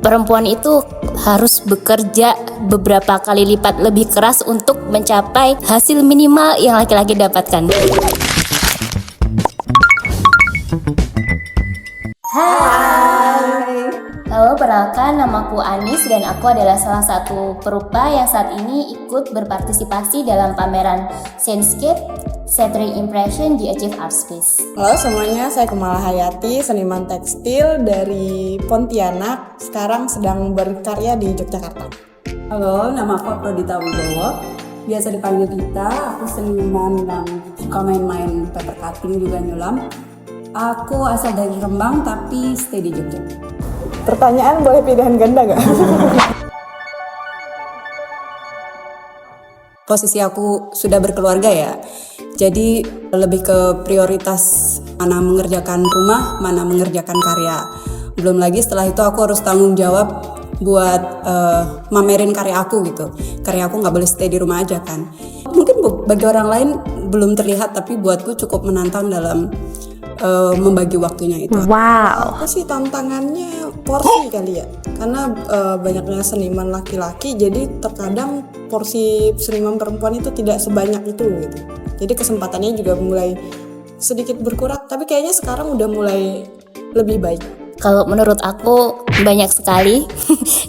Perempuan itu harus bekerja beberapa kali lipat lebih keras untuk mencapai hasil minimal yang laki-laki dapatkan. Hai. Halo, perkenalkan, namaku Anis dan aku adalah salah satu perupa yang saat ini ikut berpartisipasi dalam pameran Sciencescape Shattering Impression di Achieve Art Space. Halo semuanya, saya Kumala Hayati, seniman tekstil dari Pontianak, sekarang sedang berkarya di Yogyakarta. Halo, nama aku Afrodita Wibowo, biasa dipanggil Dita. Aku seniman yang suka main-main paper cutting juga nyulam. Aku asal dari Rembang tapi stay di Jogja. Pertanyaan boleh pilihan ganda gak? Posisi aku sudah berkeluarga ya, jadi lebih ke prioritas mana mengerjakan rumah, mana mengerjakan karya. Belum lagi setelah itu aku harus tanggung jawab buat mamerin karya aku gitu. Karya aku nggak boleh stay di rumah aja kan. Mungkin bagi orang lain belum terlihat, tapi buatku cukup menantang dalam membagi waktunya itu. Wow. Apa sih tantangannya? Porsi kali ya, karena banyaknya seniman laki-laki, jadi terkadang porsi seniman perempuan itu tidak sebanyak itu gitu. Jadi kesempatannya juga mulai sedikit berkurang, tapi kayaknya sekarang udah mulai lebih baik. Kalau menurut aku banyak sekali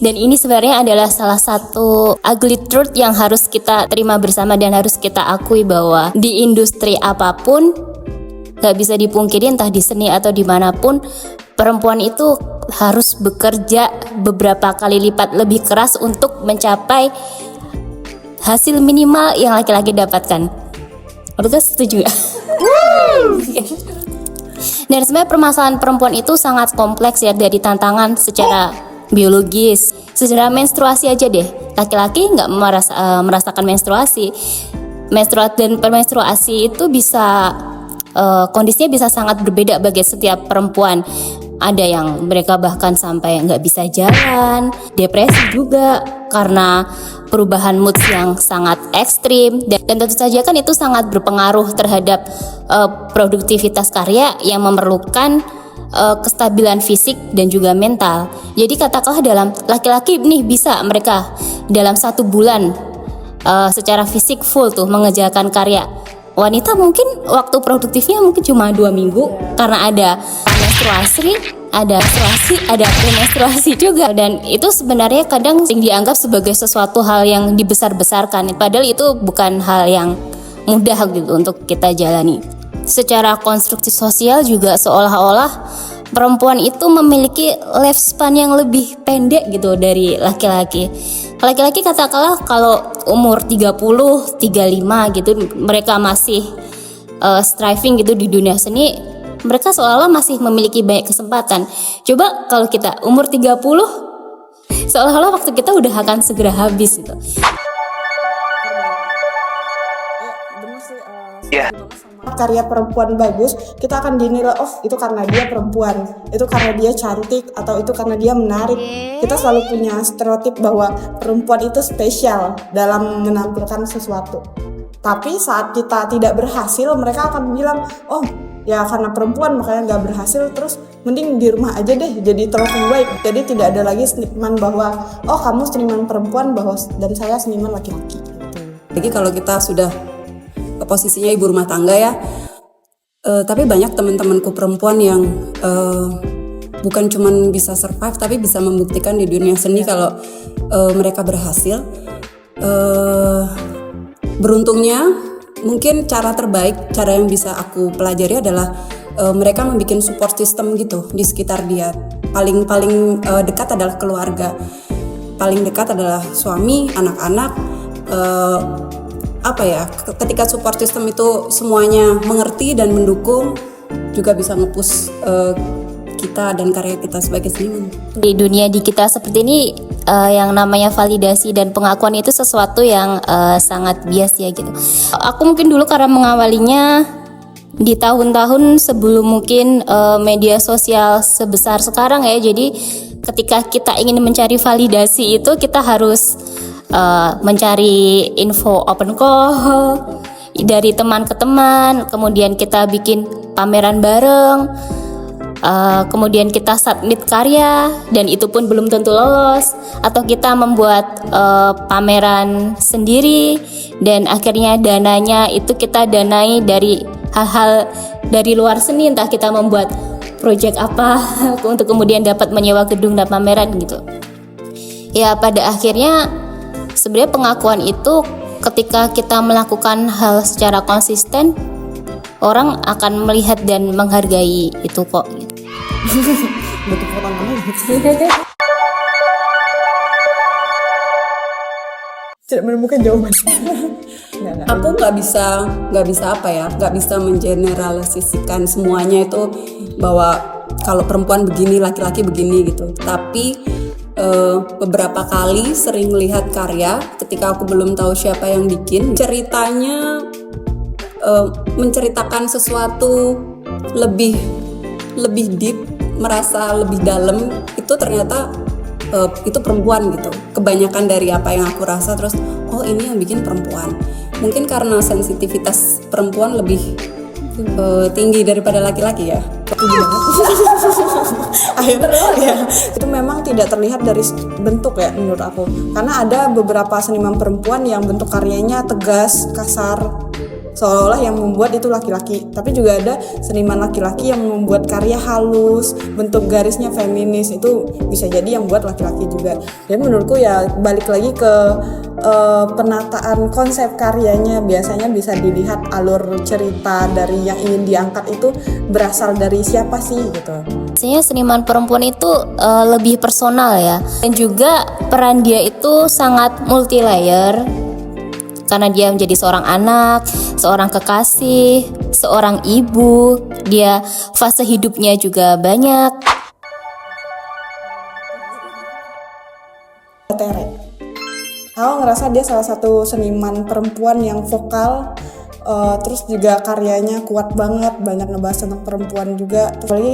dan ini sebenarnya adalah salah satu ugly truth yang harus kita terima bersama dan harus kita akui bahwa di industri apapun gak bisa dipungkiri, entah di seni atau dimanapun, perempuan itu harus bekerja beberapa kali lipat lebih keras untuk mencapai hasil minimal yang laki-laki dapatkan. Menurut setuju gak? Dan sebenarnya permasalahan perempuan itu sangat kompleks ya, dari tantangan secara biologis, secara menstruasi aja deh. Laki-laki nggak merasakan menstruasi. Dan permenstruasi itu bisa kondisinya bisa sangat berbeda bagi setiap perempuan. Ada yang mereka bahkan sampai nggak bisa jalan, depresi juga karena perubahan mood yang sangat ekstrim, dan tentu saja kan itu sangat berpengaruh terhadap produktivitas karya yang memerlukan kestabilan fisik dan juga mental. Jadi katakanlah dalam laki-laki nih bisa mereka dalam 1 bulan secara fisik full tuh mengerjakan karya. Wanita mungkin waktu produktifnya mungkin cuma 2 minggu karena ada menstruasi, ada premenstruasi juga, dan itu sebenarnya kadang dianggap sebagai sesuatu hal yang dibesar-besarkan, padahal itu bukan hal yang mudah gitu untuk kita jalani. Secara konstruksi sosial juga seolah-olah perempuan itu memiliki lifespan yang lebih pendek gitu dari laki-laki. Laki-laki katakanlah kalau umur 30, 35 gitu mereka masih striving gitu di dunia seni, mereka seolah-olah masih memiliki banyak kesempatan. Coba kalau kita umur 30, seolah-olah waktu kita udah akan segera habis gitu. Karya perempuan bagus, kita akan dinilai, oh itu karena dia perempuan, itu karena dia cantik, atau itu karena dia menarik. Kita selalu punya stereotip bahwa perempuan itu spesial dalam menampilkan sesuatu. Tapi saat kita tidak berhasil, mereka akan bilang, oh ya karena perempuan makanya gak berhasil, terus mending di rumah aja deh jadi trophy wife. Jadi tidak ada lagi seniman bahwa oh kamu seniman perempuan bahwa dan saya seniman laki-laki. Jadi kalau kita sudah posisinya ibu rumah tangga ya, tapi banyak teman-temanku perempuan yang bukan cuman bisa survive tapi bisa membuktikan di dunia seni kalau mereka berhasil. Beruntungnya mungkin cara yang bisa aku pelajari adalah mereka membuat support system gitu di sekitar dia. Paling dekat adalah keluarga, paling dekat adalah suami, anak-anak. Ketika support system itu semuanya mengerti dan mendukung, juga bisa nge-push kita dan karya kita sebagai seniman. Di dunia di kita seperti ini, yang namanya validasi dan pengakuan itu sesuatu yang sangat bias ya gitu. Aku mungkin dulu karena mengawalinya di tahun-tahun sebelum mungkin media sosial sebesar sekarang ya, jadi ketika kita ingin mencari validasi itu kita harus mencari info open call dari teman ke teman, kemudian kita bikin pameran bareng, kemudian kita submit karya dan itu pun belum tentu lolos, atau kita membuat pameran sendiri dan akhirnya dananya itu kita danai dari hal-hal dari luar seni, entah kita membuat proyek apa untuk kemudian dapat menyewa gedung dan pameran gitu. Ya pada akhirnya sebenarnya pengakuan itu ketika kita melakukan hal secara konsisten, orang akan melihat dan menghargai itu kok gitu. Butuh pertanyaan tidak menemukan jawaban. Nggak. Aku nggak bisa apa ya, nggak bisa mengeneralisasikan semuanya itu bahwa kalau perempuan begini, laki-laki begini gitu. Tapi beberapa kali sering lihat karya ketika aku belum tahu siapa yang bikin, ceritanya menceritakan sesuatu lebih deep, merasa lebih dalam, itu ternyata itu perempuan gitu. Kebanyakan dari apa yang aku rasa, terus oh ini yang bikin perempuan. Mungkin karena sensitivitas perempuan lebih tinggi daripada laki-laki ya. Akhirnya ya, itu memang tidak terlihat dari bentuk ya menurut aku. Karena ada beberapa seniman perempuan yang bentuk karyanya tegas, kasar, seolah-olah yang membuat itu laki-laki. Tapi juga ada seniman laki-laki yang membuat karya halus, bentuk garisnya feminis, itu bisa jadi yang buat laki-laki juga. Dan menurutku ya balik lagi ke penataan konsep karyanya. Biasanya bisa dilihat alur cerita dari yang ingin diangkat itu berasal dari siapa sih gitu. Biasanya seniman perempuan itu lebih personal ya, dan juga peran dia itu sangat multi layer karena dia menjadi seorang anak, seorang kekasih, seorang ibu. Dia fase hidupnya juga banyak. Tere, aku ngerasa dia salah satu seniman perempuan yang vokal, terus juga karyanya kuat banget, banyak ngebahas tentang perempuan juga. Terus lagi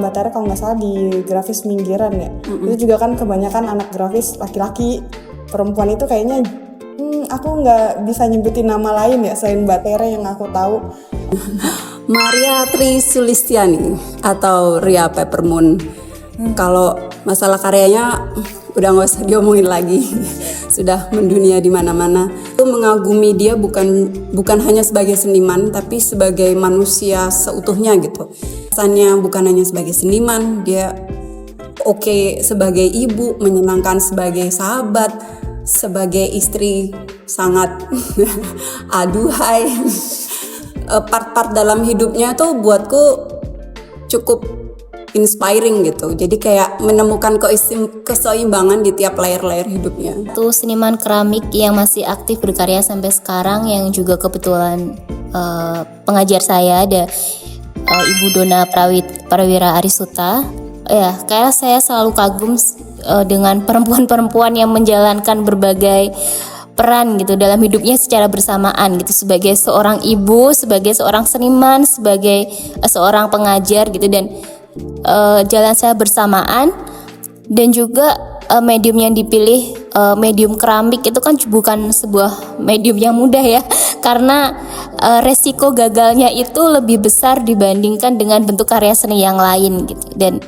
Mbak Tere kalau nggak salah di grafis Minggiran ya, itu juga kan kebanyakan anak grafis laki-laki. Perempuan itu kayaknya aku nggak bisa nyebutin nama lain ya selain Mbak Tere yang aku tahu. Maria Tri Sulistiani atau Ria Peppermoon. Kalau masalah karyanya udah nggak usah diomongin lagi. Sudah mendunia di mana-mana. Aku mengagumi dia bukan hanya sebagai seniman, tapi sebagai manusia seutuhnya gitu. Kesannya bukan hanya sebagai seniman, dia oke sebagai ibu, menyenangkan sebagai sahabat, sebagai istri sangat aduhai. Part-part dalam hidupnya tuh buatku cukup inspiring gitu. Jadi kayak menemukan keseimbangan di tiap layer-layer hidupnya. Itu seniman keramik yang masih aktif berkarya sampai sekarang, yang juga kebetulan pengajar saya ada Ibu Dona Prawira Arisuta. Ya, kayak saya selalu kagum dengan perempuan-perempuan yang menjalankan berbagai peran gitu dalam hidupnya secara bersamaan gitu, sebagai seorang ibu, sebagai seorang seniman, sebagai seorang pengajar gitu, dan jalan saya bersamaan. Dan juga medium yang dipilih, medium keramik itu kan bukan sebuah medium yang mudah ya, karena resiko gagalnya itu lebih besar dibandingkan dengan bentuk karya seni yang lain gitu. Dan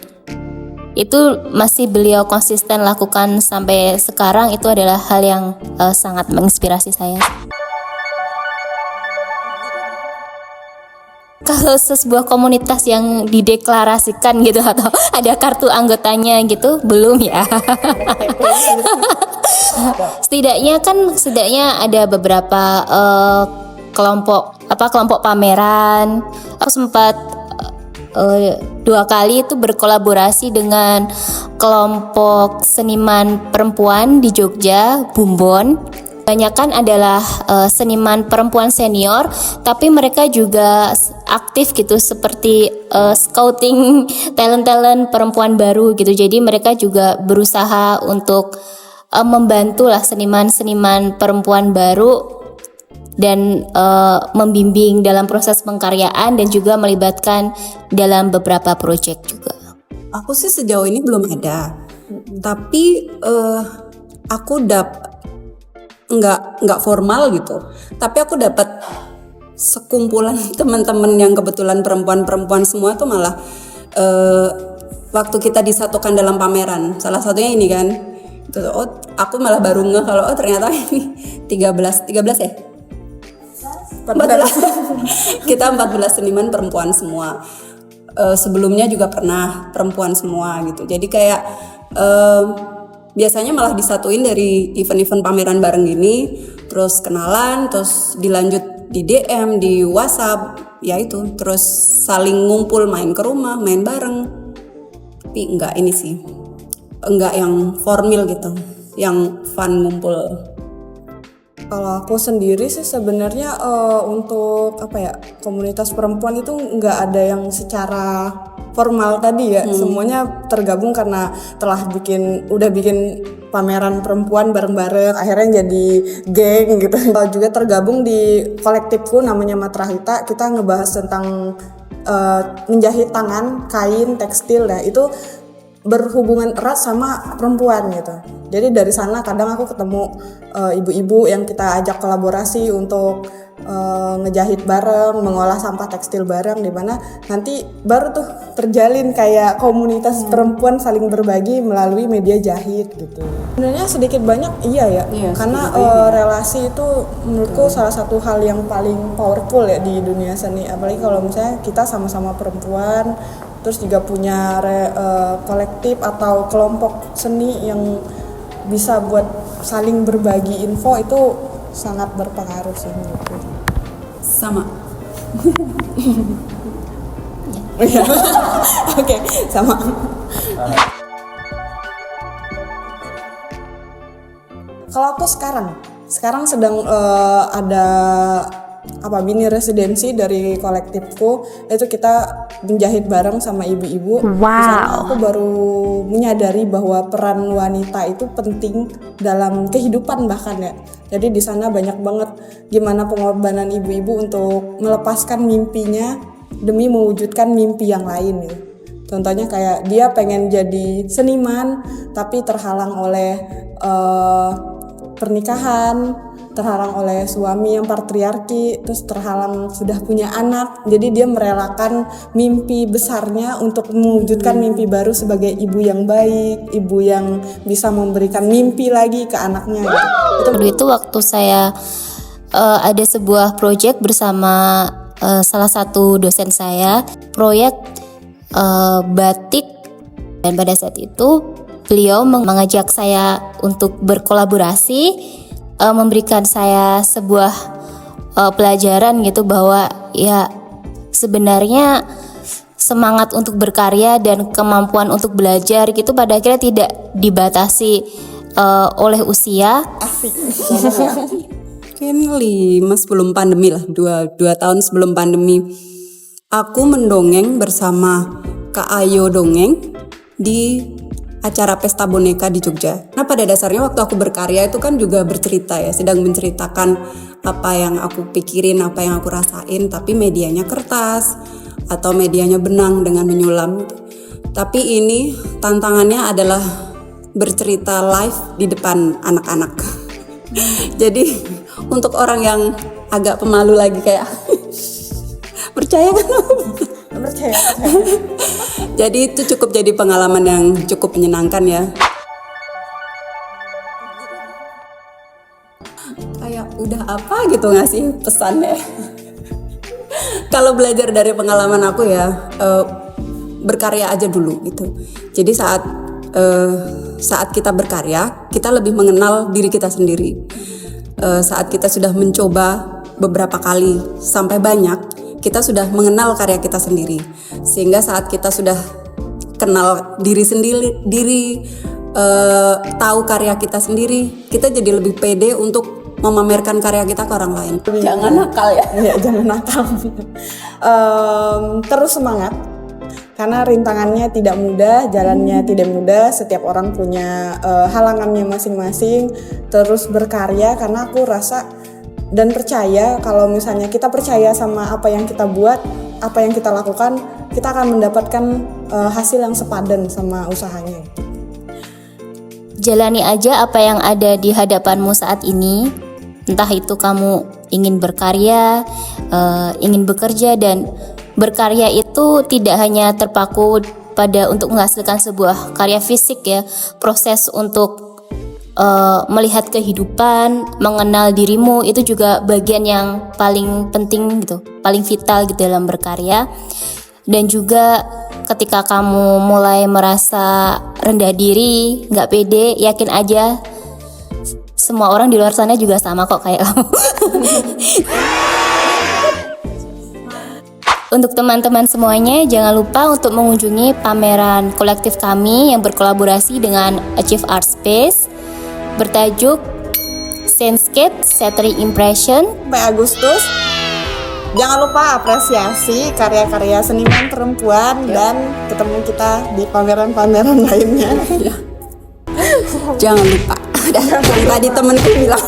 itu masih beliau konsisten lakukan sampai sekarang. Itu adalah hal yang sangat menginspirasi saya. Kalau sebuah komunitas yang dideklarasikan gitu atau ada kartu anggotanya gitu, belum ya. Setidaknya ada beberapa kelompok pameran. Aku sempat 2 kali itu berkolaborasi dengan kelompok seniman perempuan di Jogja, Bumbon. Kebanyakan adalah seniman perempuan senior, tapi mereka juga aktif gitu, seperti scouting talent-talent perempuan baru gitu. Jadi mereka juga berusaha untuk membantu lah seniman-seniman perempuan baru dan membimbing dalam proses pengkaryaan dan juga melibatkan dalam beberapa proyek juga. Aku sih sejauh ini belum ada, tapi aku nggak formal gitu, tapi aku dapat sekumpulan teman-teman yang kebetulan perempuan semua tuh malah waktu kita disatukan dalam pameran, salah satunya ini kan, aku malah baru ngeh kalau ternyata ini 13 ya? 14. Kita 14 seniman perempuan semua. Sebelumnya juga pernah perempuan semua gitu. Jadi kayak biasanya malah disatuin dari event-event pameran bareng gini, terus kenalan, terus dilanjut di DM, di WhatsApp, ya itu, terus saling ngumpul, main ke rumah, main bareng. Tapi enggak ini sih, enggak yang formal gitu, yang fun ngumpul. Kalau aku sendiri sih sebenarnya untuk komunitas perempuan itu nggak ada yang secara formal tadi ya, semuanya tergabung karena udah bikin pameran perempuan bareng-bareng, akhirnya jadi geng gitu. Juga tergabung di kolektifku namanya Matrahita, kita ngebahas tentang menjahit tangan, kain, tekstil, itu berhubungan erat sama perempuan gitu. Jadi dari sana kadang aku ketemu ibu-ibu yang kita ajak kolaborasi untuk ngejahit bareng, mengolah sampah tekstil bareng, di mana nanti baru tuh terjalin kayak komunitas perempuan saling berbagi melalui media jahit gitu. Sebenarnya sedikit banyak iya ya, karena relasi itu menurutku salah satu hal yang paling powerful ya di dunia seni, apalagi kalau misalnya kita sama-sama perempuan, terus juga punya kolektif atau kelompok seni yang bisa buat saling berbagi info, itu sangat berpengaruh sih menurutku. Sama. Oke, sama. Kalau aku sekarang sedang ada mini residensi dari kolektifku, itu kita menjahit bareng sama ibu-ibu. Di sana aku baru menyadari bahwa peran wanita itu penting dalam kehidupan bahkan ya. Jadi di sana banyak banget gimana pengorbanan ibu-ibu untuk melepaskan mimpinya demi mewujudkan mimpi yang lain gitu. Contohnya kayak dia pengen jadi seniman tapi terhalang oleh pernikahan, terhalang oleh suami yang patriarki, terus terhalang sudah punya anak, jadi dia merelakan mimpi besarnya untuk mewujudkan mimpi baru sebagai ibu yang baik, ibu yang bisa memberikan mimpi lagi ke anaknya. Itu waktu saya ada sebuah proyek bersama salah satu dosen saya, proyek batik, dan pada saat itu beliau mengajak saya untuk berkolaborasi, memberikan saya sebuah pelajaran gitu, bahwa ya sebenarnya semangat untuk berkarya dan kemampuan untuk belajar gitu pada akhirnya tidak dibatasi oleh usia. Asik. Mungkin sebelum pandemi lah, 2 tahun sebelum pandemi, aku mendongeng bersama Kak Ayo Dongeng di acara Pesta Boneka di Jogja. Nah, pada dasarnya waktu aku berkarya itu kan juga bercerita ya, sedang menceritakan apa yang aku pikirin, apa yang aku rasain, tapi medianya kertas atau medianya benang dengan menyulam. Tapi ini tantangannya adalah bercerita live di depan anak-anak. Jadi untuk orang yang agak pemalu lagi kayak percaya kan? Percaya. Jadi itu cukup jadi pengalaman yang cukup menyenangkan ya. Kayak udah apa gitu ngasih pesannya. Kalau belajar dari pengalaman aku ya, berkarya aja dulu gitu. Jadi saat kita berkarya, kita lebih mengenal diri kita sendiri. Saat kita sudah mencoba beberapa kali sampai banyak, kita sudah mengenal karya kita sendiri. Sehingga saat kita sudah kenal diri sendiri, tahu karya kita sendiri, kita jadi lebih pede untuk memamerkan karya kita ke orang lain. Jangan nakal ya. Iya, jangan nakal. Terus semangat. Karena rintangannya tidak mudah, jalannya tidak mudah, setiap orang punya halangannya masing-masing. Terus berkarya, karena aku rasa dan percaya kalau misalnya kita percaya sama apa yang kita buat, apa yang kita lakukan, kita akan mendapatkan hasil yang sepadan sama usahanya. Jalani aja apa yang ada di hadapanmu saat ini, entah itu kamu ingin berkarya, ingin bekerja, dan berkarya itu tidak hanya terpaku pada untuk menghasilkan sebuah karya fisik ya. Proses untuk melihat kehidupan, mengenal dirimu itu juga bagian yang paling penting gitu, paling vital gitu dalam berkarya. Dan juga ketika kamu mulai merasa rendah diri, nggak pede, yakin aja semua orang di luar sana juga sama kok kayak kamu. Untuk teman-teman semuanya, jangan lupa untuk mengunjungi pameran kolektif kami yang berkolaborasi dengan Achieve Art Space bertajuk Sandscape Shattering Impression. Sampai Agustus. Jangan lupa apresiasi karya-karya seniman perempuan dan ketemu kita di pameran-pameran lainnya. Jangan lupa. Yang tadi temenku bilang.